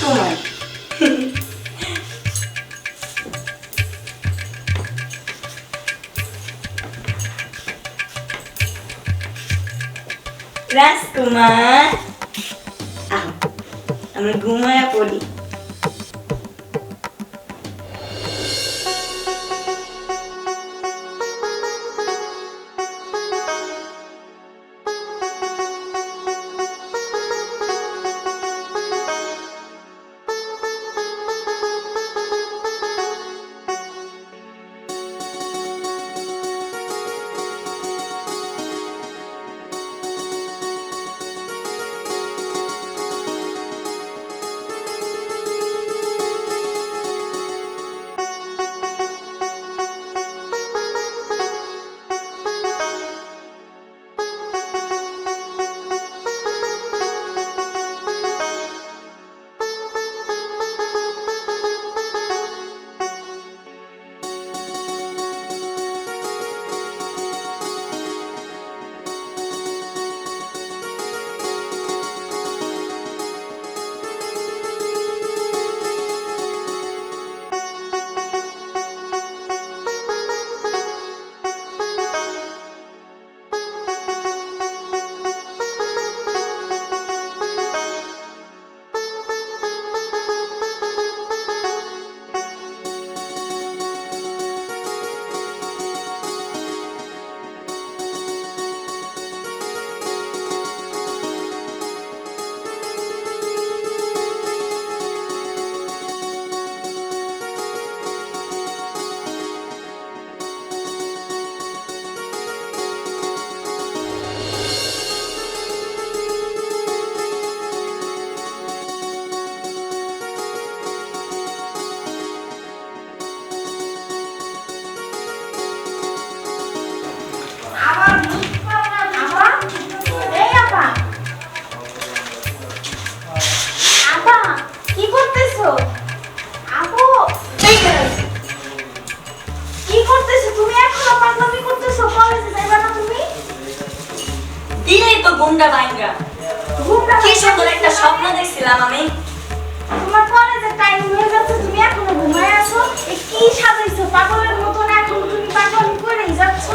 রাজকুমার। রাজকুমার, আমি ঘুমায়া পড়ি। ঘুমটা ভাঙ্গা। কি সুন্দর একটা স্বপ্ন দেখছিলাম আমি। তোমার কলেজের টাইম হয়ে যাচ্ছে, তুমি এখনো ঘুমায় আছো। কি সাজাইছো পাগলের মতো? এখন তুমি পাগল করেই যাচ্ছ।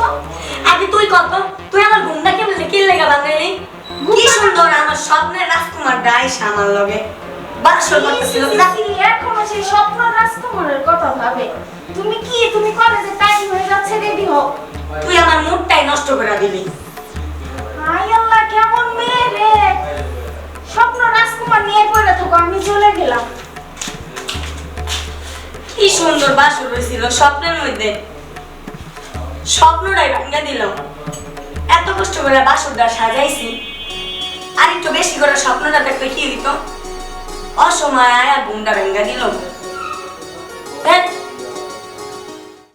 আগে তুই কত, তুই আমার ঘুমটা কেমনে কি লেগা ভাঙাইলি? কি সুন্দর আমার স্বপ্নের রাজকুমার ডাইস আমার লগে বাসর করতেছিল না। এখনো সেই স্বপ্ন রাজকুমারের কথা ভাবে। তুমি কি, তুমি কলেজের টাইম হয়ে যাচ্ছে, রেডি হও। তুই আমার মুডটাই নষ্ট করে দিলি। হাই আল্লাহ, কেমন মেয়ে রে! স্বপ্ন রাজকুমার নিয়ে পড়ে থাকো, আমি চলে গেলাম। কি সুন্দর বাসর হয়েছিল স্বপ্নের মধ্যে, স্বপ্নটাই ভাঙা দিল। এত কষ্ট করে বাসরটা সাজাইছি, আর একটু বেশি করে স্বপ্নটা দেখলে কি হইতো? অসময় আয়া ঘুমটা ভেঙে দিল।